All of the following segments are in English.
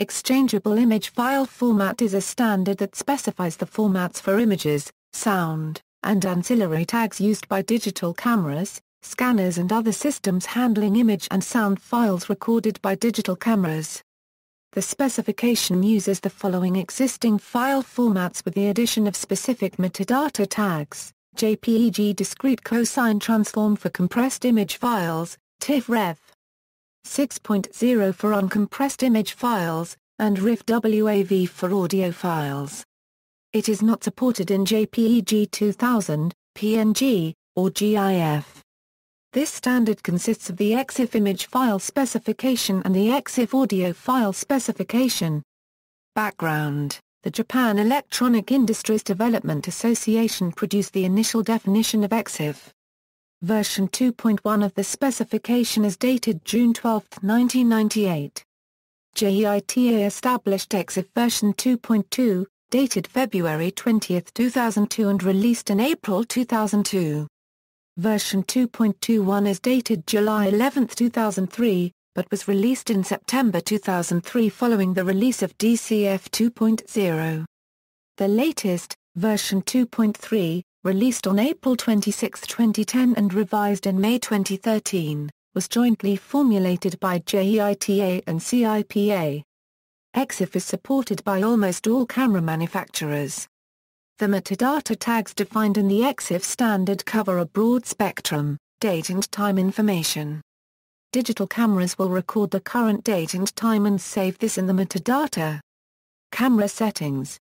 Exchangeable image file format is a standard that specifies the formats for images, sound, and ancillary tags used by digital cameras, scanners and other systems handling image and sound files recorded by digital cameras. The specification uses the following existing file formats with the addition of specific metadata tags: JPEG discrete cosine transform for compressed image files, TIFF Rev 6.0 for uncompressed image files, and RIFF WAV for audio files. It is not supported in JPEG 2000, PNG, or GIF. This standard consists of the Exif image file specification and the Exif audio file specification. Background: the Japan Electronic Industries Development Association produced the initial definition of Exif. Version 2.1 of the specification is dated June 12, 1998. JEITA established Exif version 2.2, dated February 20, 2002 and released in April 2002. Version 2.21 is dated July 11, 2003, but was released in September 2003 following the release of DCF 2.0. The latest, version 2.3, released on April 26, 2010 and revised in May 2013, was jointly formulated by JEITA and CIPA. Exif is supported by almost all camera manufacturers. The metadata tags defined in the Exif standard cover a broad spectrum, date and time information. Digital cameras will record the current date and time and save this in the metadata. Camera settings.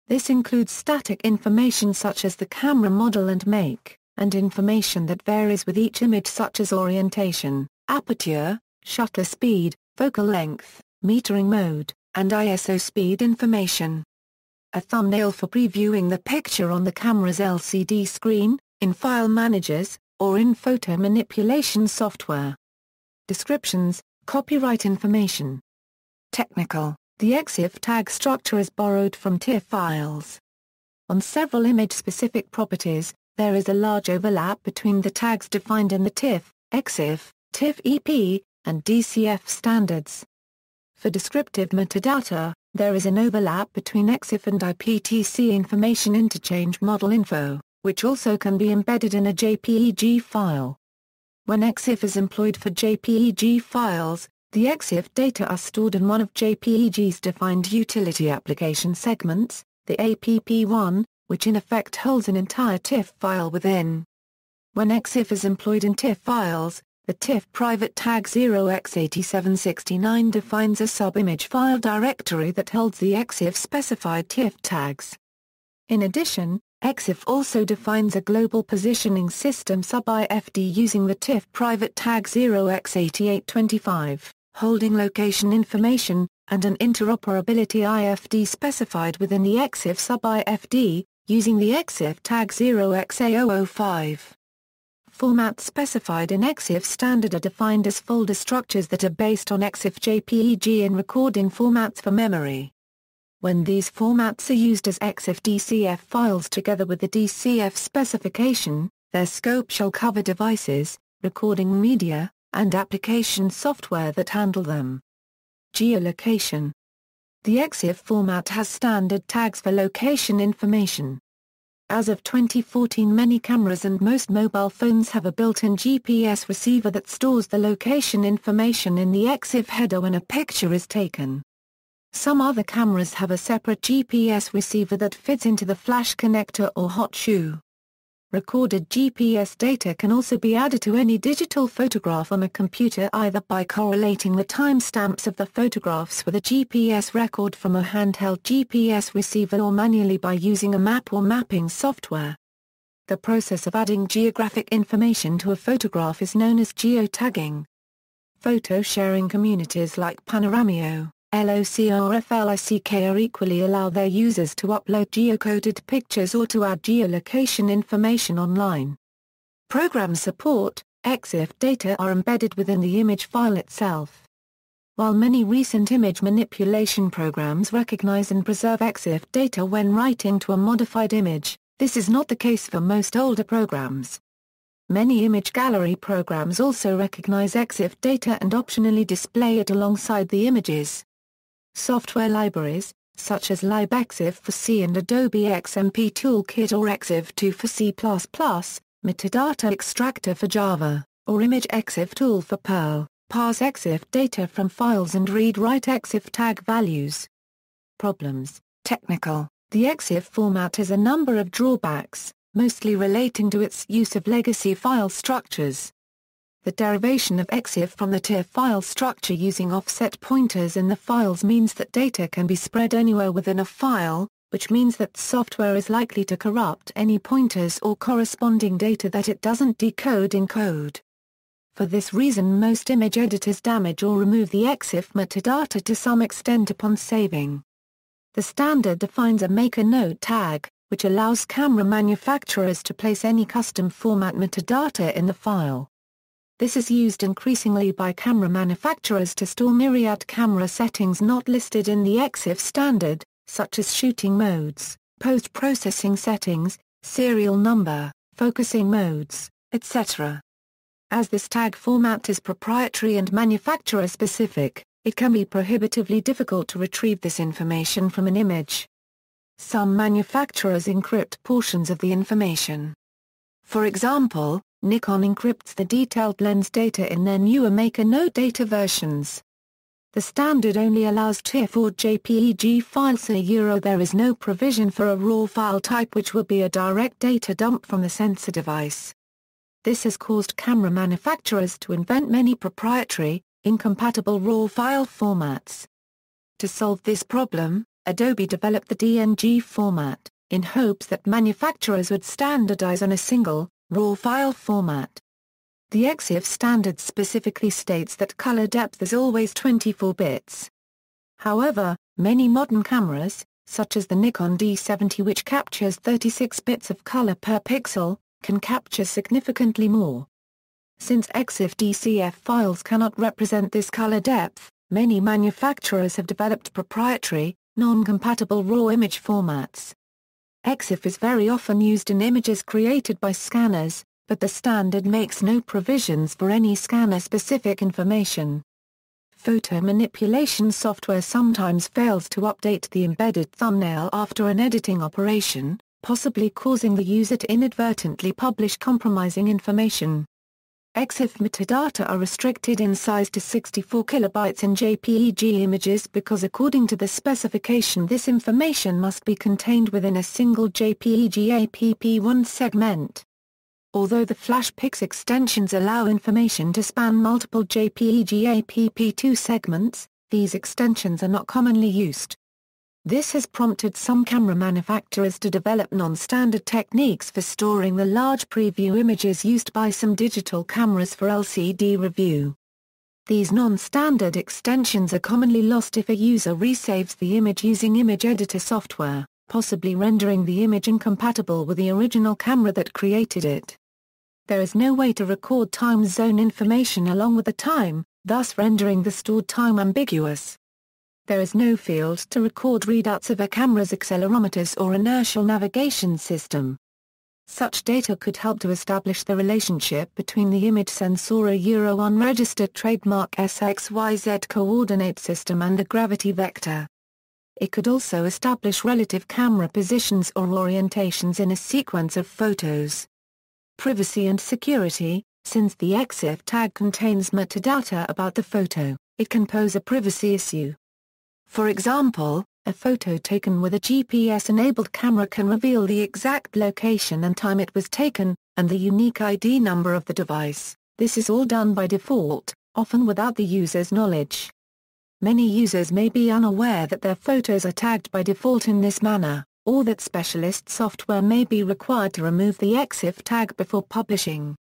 This includes static information such as the camera model and make, and information that varies with each image such as orientation, aperture, shutter speed, focal length, metering mode, and ISO speed information. A thumbnail for previewing the picture on the camera's LCD screen, in file managers, or in photo manipulation software. Descriptions, copyright information. Technical. The Exif tag structure is borrowed from TIFF files. On several image-specific properties, there is a large overlap between the tags defined in the TIFF, Exif, TIFF EP, and DCF standards. For descriptive metadata, there is an overlap between Exif and IPTC information interchange model info, which also can be embedded in a JPEG file. When Exif is employed for JPEG files, the Exif data are stored in one of JPEG's defined utility application segments, the APP1, which in effect holds an entire TIFF file within. When Exif is employed in TIFF files, the TIFF private tag 0x8769 defines a sub-image file directory that holds the Exif-specified TIFF tags. In addition, Exif also defines a global positioning system sub-IFD using the TIFF private tag 0x8825. Holding location information, and an interoperability IFD specified within the Exif sub-IFD, using the Exif tag 0xa005. Formats specified in Exif standard are defined as folder structures that are based on Exif JPEG in recording formats for memory. When these formats are used as Exif DCF files together with the DCF specification, their scope shall cover devices, recording media, and application software that handle them. Geolocation. The Exif format has standard tags for location information. As of 2014, many cameras and most mobile phones have a built-in GPS receiver that stores the location information in the Exif header when a picture is taken. Some other cameras have a separate GPS receiver that fits into the flash connector or hot shoe. Recorded GPS data can also be added to any digital photograph on a computer either by correlating the timestamps of the photographs with a GPS record from a handheld GPS receiver or manually by using a map or mapping software. The process of adding geographic information to a photograph is known as geotagging. Photo sharing communities like Panoramio, LOCRFLICKR equally allow their users to upload geocoded pictures or to add geolocation information online. Program support. Exif data are embedded within the image file itself. While many recent image manipulation programs recognize and preserve Exif data when writing to a modified image, this is not the case for most older programs. Many image gallery programs also recognize Exif data and optionally display it alongside the images. Software libraries, such as libexif for C and Adobe XMP Toolkit or Exif2 for C++, Metadata Extractor for Java, or Image Exif Tool for Perl, parse Exif data from files and read-write Exif tag values. Problems. Technical. The Exif format has a number of drawbacks, mostly relating to its use of legacy file structures. The derivation of Exif from the TIFF file structure using offset pointers in the files means that data can be spread anywhere within a file, which means that software is likely to corrupt any pointers or corresponding data that it doesn't decode in code. For this reason, most image editors damage or remove the Exif metadata to some extent upon saving. The standard defines a make-a-note tag, which allows camera manufacturers to place any custom format metadata in the file. This is used increasingly by camera manufacturers to store myriad camera settings not listed in the Exif standard, such as shooting modes, post-processing settings, serial number, focusing modes, etc. As this tag format is proprietary and manufacturer-specific, it can be prohibitively difficult to retrieve this information from an image. Some manufacturers encrypt portions of the information. For example, Nikon encrypts the detailed lens data in their newer make-a-note data versions. The standard only allows TIFF or JPEG files, so there is no provision for a RAW file type which will be a direct data dump from the sensor device. This has caused camera manufacturers to invent many proprietary, incompatible RAW file formats. To solve this problem, Adobe developed the DNG format, in hopes that manufacturers would standardize on a single, RAW file format. The Exif standard specifically states that color depth is always 24 bits. However, many modern cameras, such as the Nikon D70 which captures 36 bits of color per pixel, can capture significantly more. Since Exif DCF files cannot represent this color depth, many manufacturers have developed proprietary, non-compatible RAW image formats. Exif is very often used in images created by scanners, but the standard makes no provisions for any scanner-specific information. Photo manipulation software sometimes fails to update the embedded thumbnail after an editing operation, possibly causing the user to inadvertently publish compromising information. Exif metadata are restricted in size to 64 kilobytes in JPEG images because according to the specification this information must be contained within a single JPEG APP1 segment. Although the FlashPix extensions allow information to span multiple JPEG APP2 segments, these extensions are not commonly used. This has prompted some camera manufacturers to develop non-standard techniques for storing the large preview images used by some digital cameras for LCD review. These non-standard extensions are commonly lost if a user resaves the image using image editor software, possibly rendering the image incompatible with the original camera that created it. There is no way to record time zone information along with the time, thus rendering the stored time ambiguous. There is no field to record readouts of a camera's accelerometers or inertial navigation system. Such data could help to establish the relationship between the image sensor unregistered trademark SXYZ coordinate system and the gravity vector. It could also establish relative camera positions or orientations in a sequence of photos. Privacy and security. Since the Exif tag contains metadata about the photo, it can pose a privacy issue. For example, a photo taken with a GPS-enabled camera can reveal the exact location and time it was taken, and the unique ID number of the device. This is all done by default, often without the user's knowledge. Many users may be unaware that their photos are tagged by default in this manner, or that specialist software may be required to remove the Exif tag before publishing.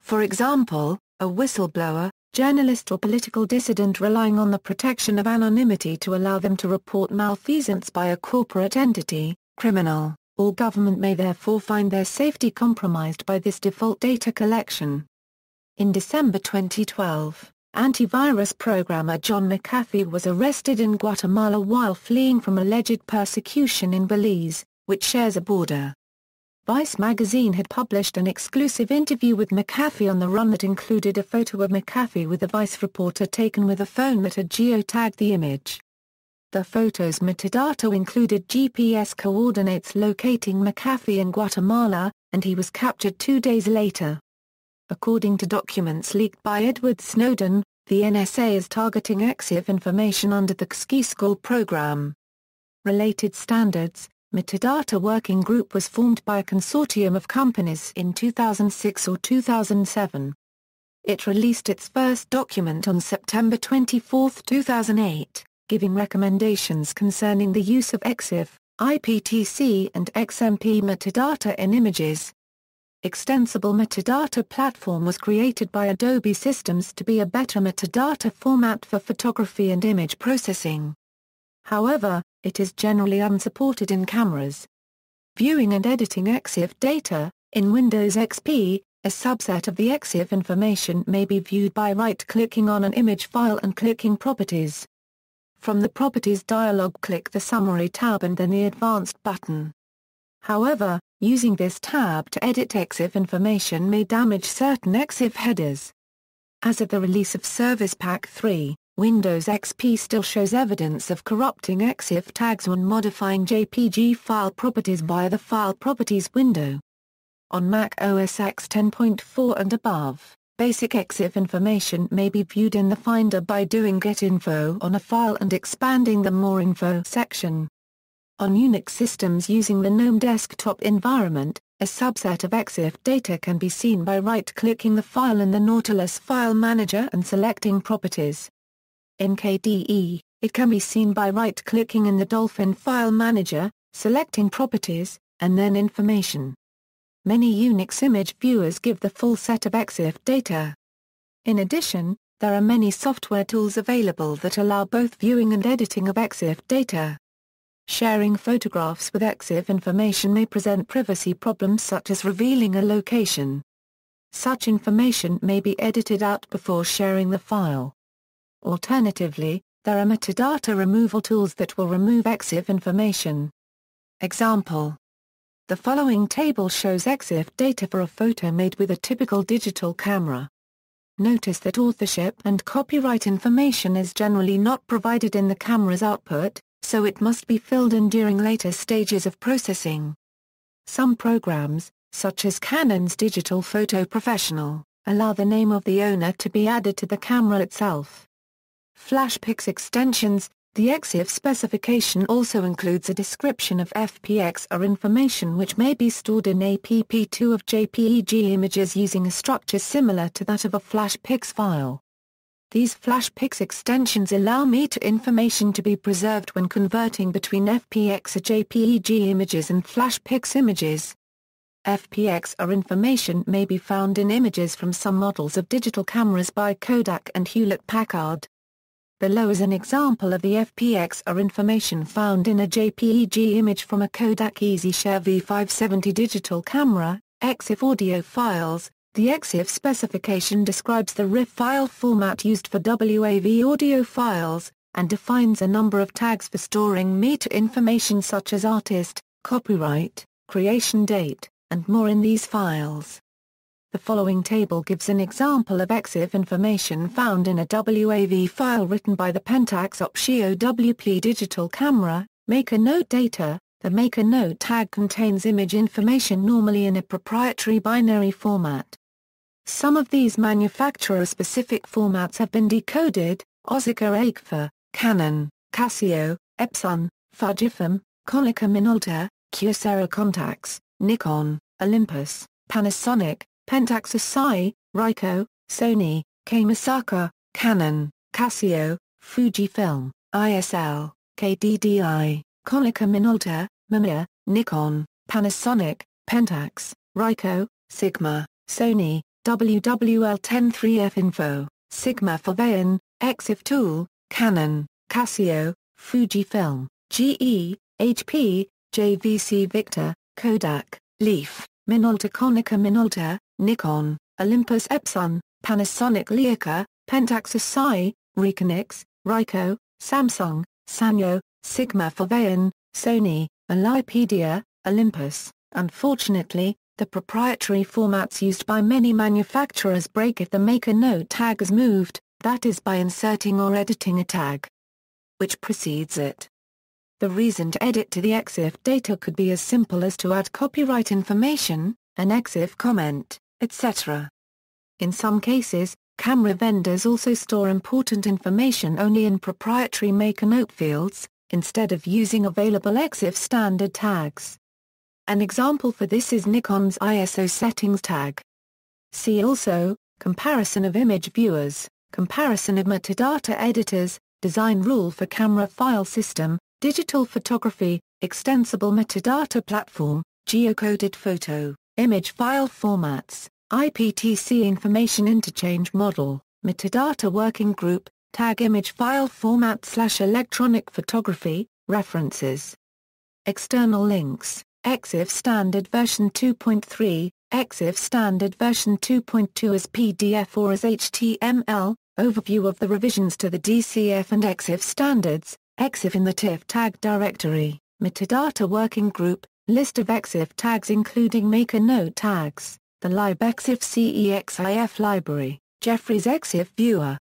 For example, a whistleblower, journalist or political dissident relying on the protection of anonymity to allow them to report malfeasance by a corporate entity, criminal, or government may therefore find their safety compromised by this default data collection. In December 2012, antivirus programmer John McAfee was arrested in Guatemala while fleeing from alleged persecution in Belize, which shares a border. Vice magazine had published an exclusive interview with McAfee on the run that included a photo of McAfee with a Vice reporter taken with a phone that had geotagged the image. The photo's metadata included GPS coordinates locating McAfee in Guatemala, and he was captured 2 days later. According to documents leaked by Edward Snowden, the NSA is targeting Exif information under the Exchangeable program. Related standards. Metadata Working Group was formed by a consortium of companies in 2006 or 2007. It released its first document on September 24, 2008, giving recommendations concerning the use of Exif, IPTC and XMP metadata in images. Extensible Metadata Platform was created by Adobe Systems to be a better metadata format for photography and image processing. However, it is generally unsupported in cameras. Viewing and editing Exif data. In Windows XP, a subset of the Exif information may be viewed by right-clicking on an image file and clicking Properties. From the Properties dialog, click the Summary tab and then the Advanced button. However, using this tab to edit Exif information may damage certain Exif headers. As of the release of Service Pack 3, Windows XP still shows evidence of corrupting Exif tags when modifying JPEG file properties via the File Properties window. On Mac OS X 10.4 and above, basic Exif information may be viewed in the Finder by doing Get Info on a file and expanding the More Info section. On Unix systems using the GNOME desktop environment, a subset of Exif data can be seen by right-clicking the file in the Nautilus File Manager and selecting Properties. In KDE, it can be seen by right-clicking in the Dolphin File Manager, selecting Properties, and then Information. Many Unix image viewers give the full set of Exif data. In addition, there are many software tools available that allow both viewing and editing of Exif data. Sharing photographs with Exif information may present privacy problems such as revealing a location. Such information may be edited out before sharing the file. Alternatively, there are metadata removal tools that will remove Exif information. Example: the following table shows Exif data for a photo made with a typical digital camera. Notice that authorship and copyright information is generally not provided in the camera's output, so it must be filled in during later stages of processing. Some programs, such as Canon's Digital Photo Professional, allow the name of the owner to be added to the camera itself. FlashPix extensions. The Exif specification also includes a description of FPXR information which may be stored in APP2 of JPEG images using a structure similar to that of a FlashPix file. These FlashPix extensions allow meta information to be preserved when converting between FPXR JPEG images and FlashPix images. FPXR information may be found in images from some models of digital cameras by Kodak and Hewlett-Packard. Below is an example of the FPXR information found in a JPEG image from a Kodak EasyShare V570 digital camera. Exif audio files. The Exif specification describes the RIFF file format used for WAV audio files, and defines a number of tags for storing meta information such as artist, copyright, creation date, and more in these files. The following table gives an example of Exif information found in a WAV file written by the Pentax Optio WP digital camera. Maker note data. The maker note tag contains image information normally in a proprietary binary format. Some of these manufacturer-specific formats have been decoded: Ozyka Agfa, Canon, Casio, Epson, Fujifilm, Konica Minolta, Kyocera Contax, Nikon, Olympus, Panasonic, Pentax Asahi, Ricoh, Sony, Komatsu, Canon, Casio, Fujifilm, ISL, KDDI, Konica Minolta, Mamiya, Nikon, Panasonic, Pentax, Ricoh, Sigma, Sony, WWL-10-3F Info, Sigma Foveon, Exif Tool, Canon, Casio, Fujifilm, GE, HP, JVC Victor, Kodak, Leaf, Minolta Konica Minolta, Nikon, Olympus Epson, Panasonic Leica, Pentax Asahi, Reconix, Ricoh, Samsung, Sanyo, Sigma Foveon, Sony, Alipedia, Olympus. Unfortunately, the proprietary formats used by many manufacturers break if the maker note tag is moved, that is by inserting or editing a tag. which precedes it. The recent edit to the Exif data could be as simple as to add copyright information, an Exif comment, etc. In some cases, camera vendors also store important information only in proprietary maker-note fields, instead of using available Exif standard tags. An example for this is Nikon's ISO settings tag. See also, comparison of image viewers, comparison of metadata editors, design rule for camera file system, digital photography, extensible metadata platform, geocoded photo, image file formats, IPTC information interchange model, metadata working group, tag image file format/electronic photography, references. External links, Exif standard version 2.3, Exif standard version 2.2 as PDF or as HTML, overview of the revisions to the DCF and Exif standards, Exif in the TIFF tag directory, metadata working group, list of Exif tags including maker note tags, the lib Exif CEXIF library, Jeffrey's Exif viewer,